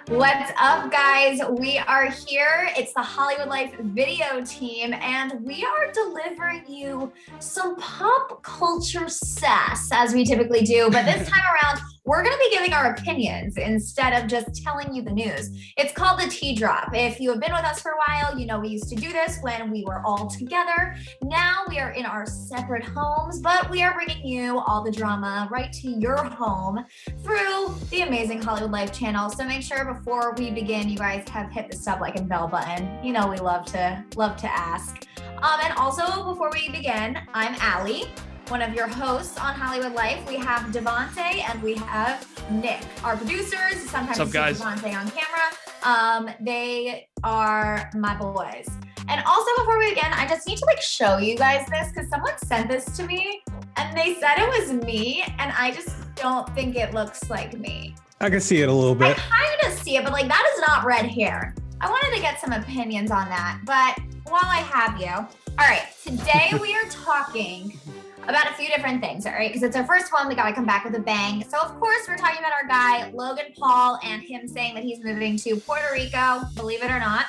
What's up, guys? We are here. It's the Hollywood Life video team, and we are delivering you some pop culture sass, as we typically do. But this time around, we're going to be giving our opinions instead of just telling you the news. It's called the Tea Drop. If you have been with us for a while, you know we used to do this when we were all together. Now we are in our separate homes, but we are bringing you all the drama right to your home through the amazing Hollywood Life channel. So make sure before we begin, you guys have hit the sub, like, and bell button. You know we love to ask. And also, before we begin, I'm Allie, one of your hosts on Hollywood Life. We have DeVante and we have Nick, our producers. Sometimes What's up, guys? DeVante on camera. They are my boys. And also, before we begin, I just need to show you guys this because someone sent this to me and they said it was me, and I just don't think it looks like me. I can see it a little bit. I kind of see it, but that is not red hair. I wanted to get some opinions on that, but while I have you, all right, today we are talking about a few different things, all right? Because it's our first one, we gotta come back with a bang. So of course, we're talking about our guy, Logan Paul, and him saying that he's moving to Puerto Rico, believe it or not.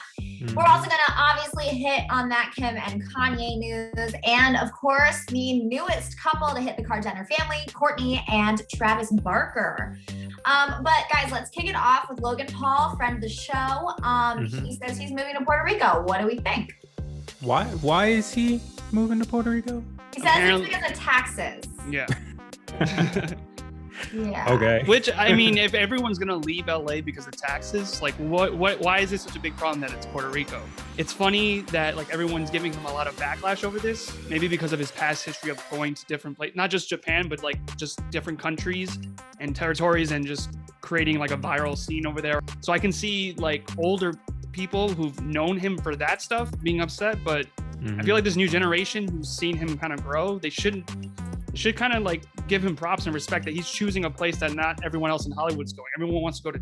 We're also gonna obviously hit on that Kim and Kanye news, and of course, the newest couple to hit the Jenner family, Kourtney and Travis Barker. But guys, let's kick it off with Logan Paul, friend of the show. He says he's moving to Puerto Rico. What do we think? Why is he moving to Puerto Rico? He says it's because of taxes. Yeah. Yeah. Okay. Which, I mean, if everyone's gonna leave LA because of taxes, why is this such a big problem that it's Puerto Rico? It's funny that everyone's giving him a lot of backlash over this, maybe because of his past history of going to different places, not just Japan, but just different countries and territories, and just creating a viral scene over there. So I can see older people who've known him for that stuff being upset, but I feel like this new generation who's seen him kind of grow, they should kind of give him props and respect that he's choosing a place that not everyone else in Hollywood's going. Everyone wants to go to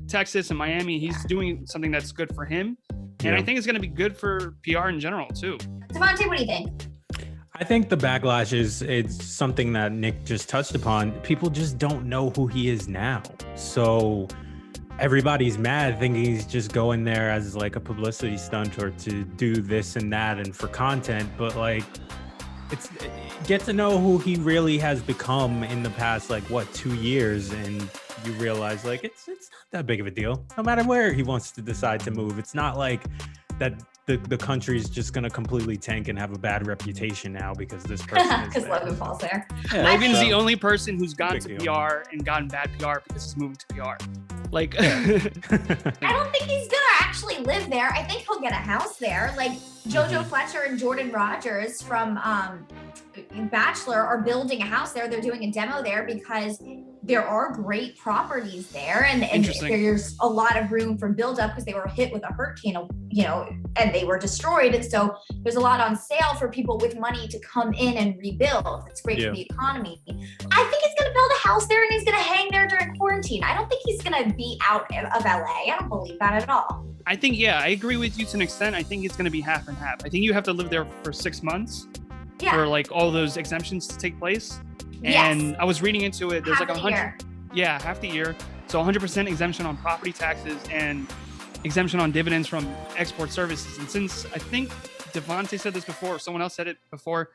Texas and Miami. He's doing something that's good for him. And I think it's going to be good for PR in general too. DeVante, what do you think? I think the backlash is something that Nick just touched upon. People just don't know who he is now. So everybody's mad thinking he's just going there as a publicity stunt or to do this and that and for content. But it's get to know who he really has become in the past 2 years, and you realize it's not that big of a deal. No matter where he wants to decide to move, it's not that the country's just gonna completely tank and have a bad reputation now because this person is because Logan Paul's there. Yeah, Logan's the only person who's gone to PR and gotten bad PR because he's moving to PR. I don't think he's gonna actually live there. I think he'll get a house there. JoJo Fletcher and Jordan Rogers from Bachelor are building a house there. They're doing a demo there because there are great properties there, and there's a lot of room for build-up because they were hit with a hurricane, and they were destroyed. And so there's a lot on sale for people with money to come in and rebuild. It's great for the economy. I think he's going to build a house there and he's going to hang there during quarantine. I don't think he's going to be out of LA. I don't believe that at all. I think, I agree with you to an extent. I think it's going to be half and half. I think you have to live there for 6 months for all those exemptions to take place. And I was reading into it. There's 100. Yeah, half the year. So 100% exemption on property taxes and exemption on dividends from export services. And since I think DeVante said this before, or someone else said it before,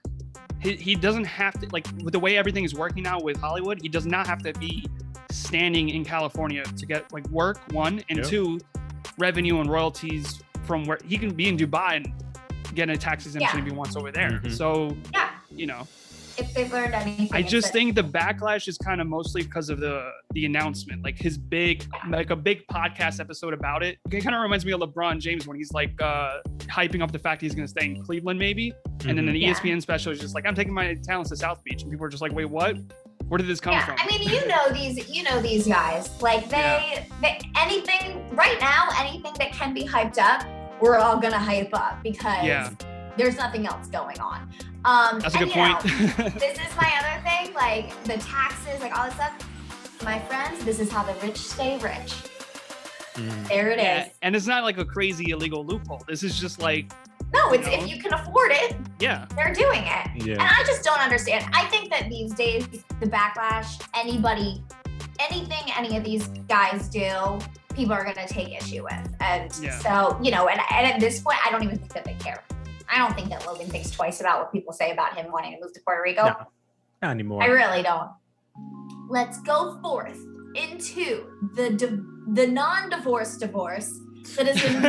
he doesn't have to, with the way everything is working now with Hollywood, he does not have to be standing in California to get work, one, and two, revenue and royalties from where he can be in Dubai and get a tax exemption if he wants over there. So, if they've learned anything. I just think the backlash is kind of mostly because of the announcement, his big, a big podcast episode about it. It kind of reminds me of LeBron James when he's hyping up the fact he's going to stay in Cleveland maybe. And then an ESPN special is just I'm taking my talents to South Beach. And people are just wait, what? Where did this come from? I mean, these guys, they anything right now, anything that can be hyped up, we're all going to hype up because there's nothing else going on. That's a good point. This is my other thing, the taxes, all this stuff. My friends, this is how the rich stay rich. There it is. And it's not a crazy illegal loophole. This is just No, it's if you can afford it, they're doing it. Yeah. And I just don't understand. I think that these days, the backlash, anything any of these guys do, people are going to take issue with. And Yeah. so, you know, and at this point, I don't even think that they care. I don't think that Logan thinks twice about what people say about him wanting to move to Puerto Rico. No, not anymore. I really don't. Let's go forth into the non-divorce divorce that has been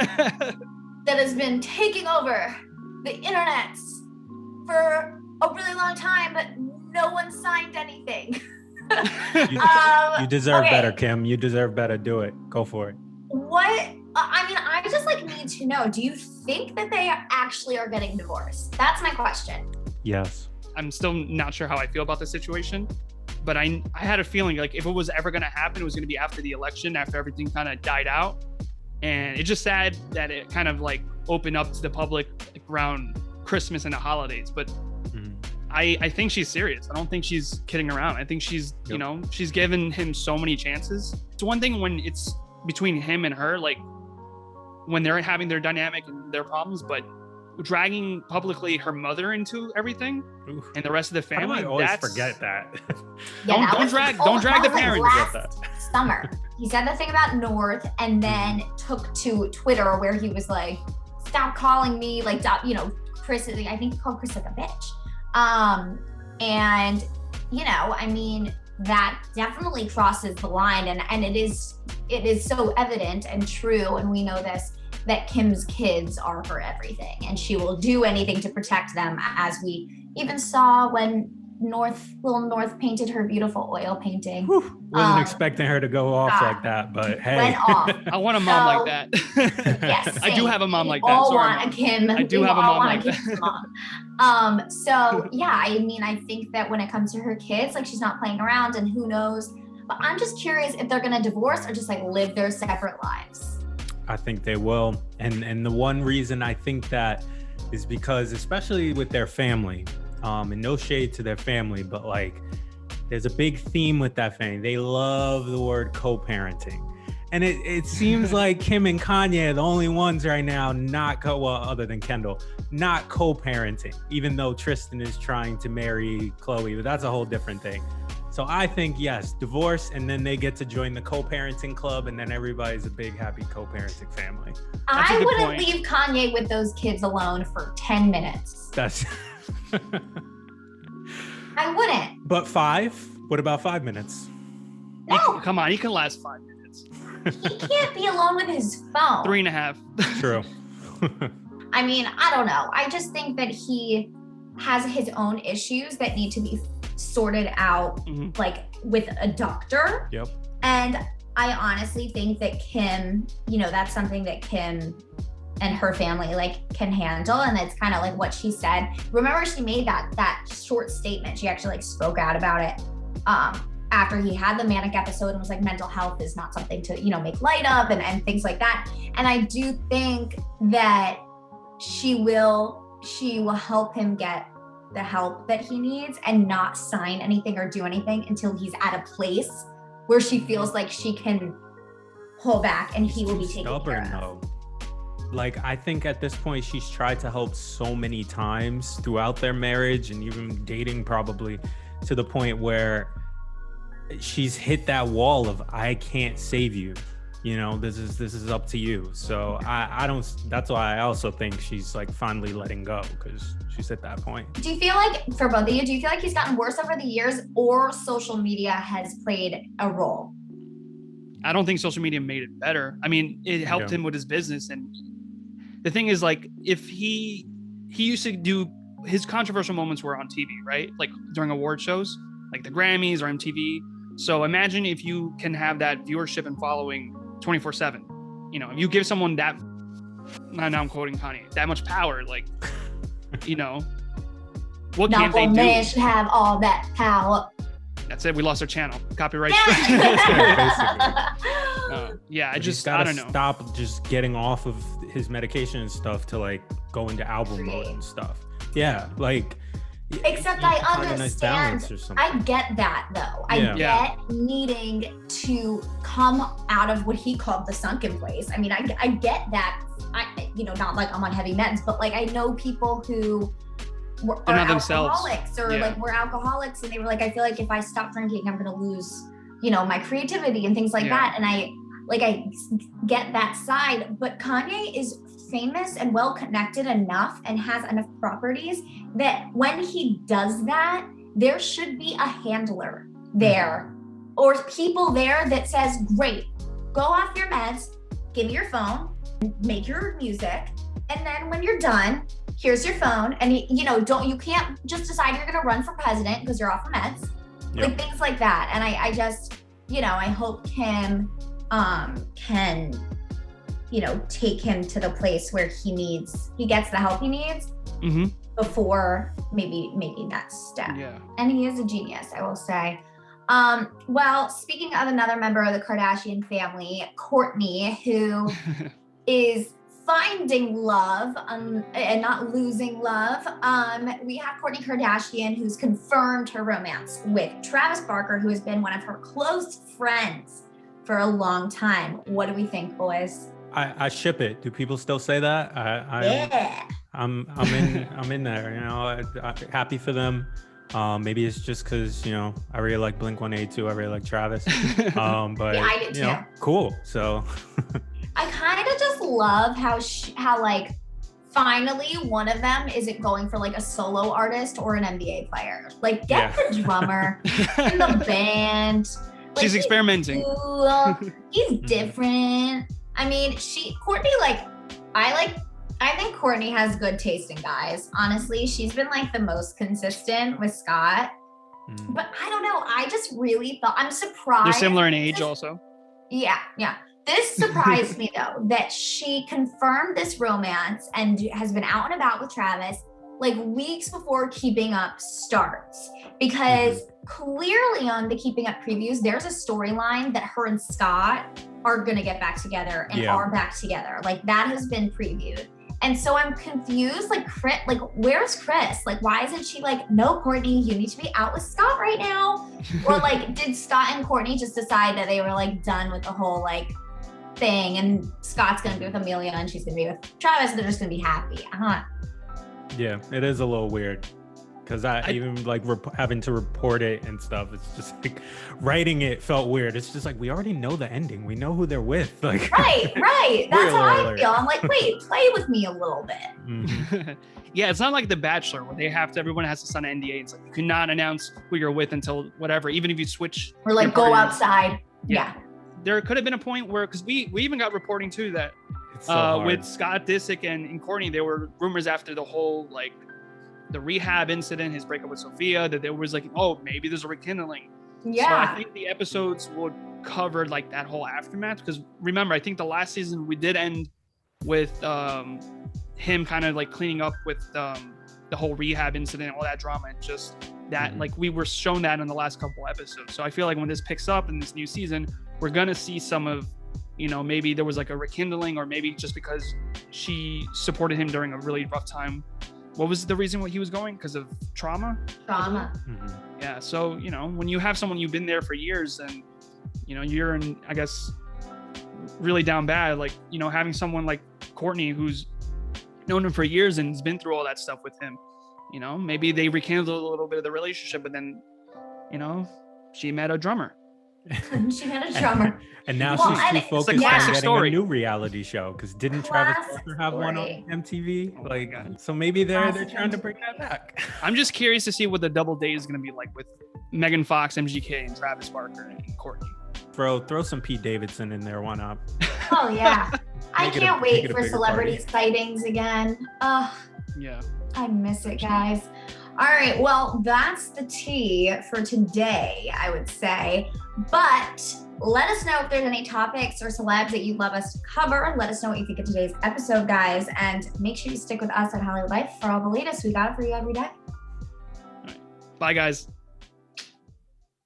that has been taking over the internets for a really long time, but no one signed anything. You deserve okay. better, Kim. You deserve better. Do it. Go for it. What? I mean, I just like need to know, do you think that they actually are getting divorced? That's my question. Yes. I'm still not sure how I feel about the situation, but I had a feeling like if it was ever going to happen, it was going to be after the election, after everything kind of died out. And it's just sad that it kind of like opened up to the public around Christmas and the holidays. But I think she's serious. I don't think she's kidding around. I think she's, you know, she's given him so many chances. It's one thing when it's between him and her, like when they're having their dynamic and their problems, but dragging publicly her mother into everything and the rest of the family. I always forget that. Yeah, don't drag the parents. Last summer, he said the thing about North, and then took to Twitter where he was like, "Stop calling me," like, you know, Chris. I think he called Chris like a bitch. And you know, I mean, that definitely crosses the line, and it is so evident and true, and we know this, that Kim's kids are her everything, and she will do anything to protect them, as we even saw when little North painted her beautiful oil painting. Wasn't expecting her to go off like that, but hey. Went off. I want a mom like that. Yes, I do have a mom like that. All Sorry, want Mom. a Kim. I do have a mom like that. So yeah, I mean, I think that when it comes to her kids, like, she's not playing around, and who knows. But I'm just curious if they're gonna divorce or just like live their separate lives. I think they will. And the one reason I think that is because, especially with their family, and no shade to their family, but like there's a big theme with that family. They love the word co-parenting. And it seems like Kim and Kanye are the only ones right now other than Kendall, not co-parenting, even though Tristan is trying to marry Khloe, but that's a whole different thing. So I think, yes, divorce, and then they get to join the co-parenting club, and then everybody's a big, happy co-parenting family. I wouldn't leave Kanye with those kids alone for 10 minutes. That's... I wouldn't. But 5? What about 5 minutes? No. Come on, he can last 5 minutes. He can't be alone with his phone. 3.5. True. I mean, I don't know. I just think that he has his own issues that need to be sorted out, like with a doctor. Yep. And I honestly think that Kim, you know, that's something that Kim and her family like can handle, and it's kind of like what she said. Remember, she made that short statement. She actually like spoke out about it after he had the manic episode, and was like, mental health is not something to, you know, make light of, and things like that. And I do think that she will help him get the help that he needs, and not sign anything or do anything until he's at a place where she feels like she can pull back and he will be taken care of. Though. Like, I think at this point she's tried to help so many times throughout their marriage, and even dating, probably to the point where she's hit that wall of, I can't save you. You know, this is up to you. So I don't, that's why I also think she's like finally letting go, because she's at that point. Do you feel like, for both of you, do you feel like he's gotten worse over the years, or social media has played a role? I don't think social media made it better. I mean, it helped him with his business. And the thing is, like, if he used to do, his controversial moments were on TV, right? Like during award shows, like the Grammys or MTV. So imagine if you can have that viewership and following 24/7. You know, if you give someone that, now I'm quoting Kanye, that much power, like, you know, what can't they do? Not one man should have all that power. That's it. We lost our channel. Copyright. Yeah, I don't know. Stop just getting off of his medication and stuff to like go into album mode and stuff. Yeah, like. Except I understand. I get that though. I get needing to come out of what he called the sunken place. I mean, I get that. Not like I'm on heavy meds, but like I know people who are alcoholics or like were alcoholics, and they were like, I feel like if I stop drinking, I'm going to lose, my creativity and things like that. And like I get that side, but Kanye is famous and well connected enough and has enough properties that when he does that, there should be a handler there or people there that says, great, go off your meds, give me your phone, make your music, and then when you're done, here's your phone. And you can't just decide you're gonna run for president because you're off of meds. Yep. Like things like that. And I just, I hope Kim can, take him to the place where he gets the help he needs before maybe making that step. Yeah. And he is a genius, I will say. Well, speaking of another member of the Kardashian family, Kourtney, who is finding love and not losing love. We have Kourtney Kardashian, who's confirmed her romance with Travis Barker, who has been one of her close friends for a long time. What do we think, boys? I ship it. Do people still say that? Yeah. I'm in there. I'm happy for them. Maybe it's just because I really like Blink-182. I really like Travis. But yeah, I did too. Cool. So I kind of just love how like finally one of them isn't going for like a solo artist or an NBA player. Like get the drummer in the band. Like, she's experimenting. Cool. He's different. I mean, Kourtney, I think Kourtney has good taste in guys. Honestly, she's been like the most consistent with Scott. But I don't know. I just really thought, I'm surprised. They're similar in age also. Yeah. This surprised me though, that she confirmed this romance and has been out and about with Travis like weeks before Keeping Up starts. Because clearly on the Keeping Up previews, there's a storyline that her and Scott are gonna get back together and are back together. Like that has been previewed. And so I'm confused, like where's Chris? Like, why isn't she like, no, Kourtney, you need to be out with Scott right now? Or like, did Scott and Kourtney just decide that they were like done with the whole like thing and Scott's gonna be with Amelia and she's gonna be with Travis and they're just gonna be happy? Yeah, it is a little weird. Because I even like having to report it and stuff. It's just like writing it felt weird. It's just like, we already know the ending. We know who they're with. Like right. That's how I feel. I'm like, wait, play with me a little bit. Yeah, it's not like The Bachelor where everyone has to sign an NDA. It's like you cannot announce who you're with until whatever, even if you switch. Or like go outside. Yeah. There could have been a point where, because we even got reporting too that with Scott Disick and Kourtney, there were rumors after the whole like the rehab incident, his breakup with Sophia, that there was like, oh, maybe there's a rekindling. Yeah. So I think the episodes would cover like that whole aftermath. Because remember, I think the last season we did end with him kind of like cleaning up with the whole rehab incident, all that drama, and just that like we were shown that in the last couple episodes. So I feel like when this picks up in this new season, we're gonna see some of, maybe there was like a rekindling, or maybe just because she supported him during a really rough time. What was the reason why he was going? Because of trauma? Yeah. So, when you have someone you've been there for years and, you're in, I guess, really down bad, like, having someone like Kourtney who's known him for years and has been through all that stuff with him, maybe they rekindled a little bit of the relationship, but then, she met a drummer. She met a drummer. And now she's too focused on getting a new reality show. Because didn't Travis Barker have one on MTV? So maybe they're trying to bring that back. I'm just curious to see what the double date is going to be like with Megan Fox, MGK, and Travis Barker and Kourtney. Throw some Pete Davidson in there. Why not? Oh yeah, I can't wait for celebrity sightings again. Yeah, I miss it, guys. All right, well, that's the tea for today, I would say. But let us know if there's any topics or celebs that you'd love us to cover. Let us know what you think of today's episode, guys. And make sure you stick with us at Hollywood Life for all the latest. We got it for you every day. All right. Bye, guys.